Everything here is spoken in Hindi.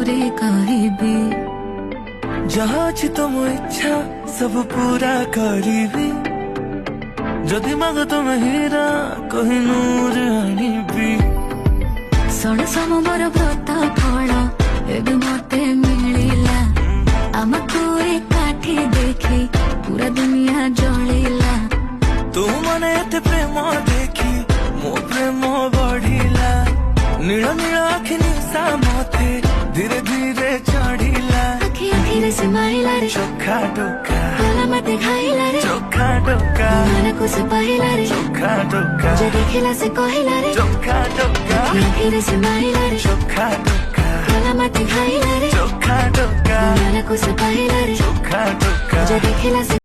तोरे कहबी जहाँ अछि तुम इच्छा सब पूरा करीबी जदि माग तुम हीरा कोहिनूर आनिबी षण समर व्रत फल एबे मते मिलिला आमको एकाठी देखी पूरा दुनिया जलिला तू मने एते प्रेम देखी मो प्रेम बढ़िला नील नील आखि निशा मते धीरे धीरे चढ़िला आखि आखिरे से मारिला रे चोखा टोका गला मते खाइला रे चोखा टोका मन को से पाइला रे चोखा टोका जे देखिला से कहिला रे चोखा टोका आखिरे से मारिला रे चोखा टोका गला मते खाइला रे चोखा टोका मन को से पाइला रे चोखा टोका जे देखिला से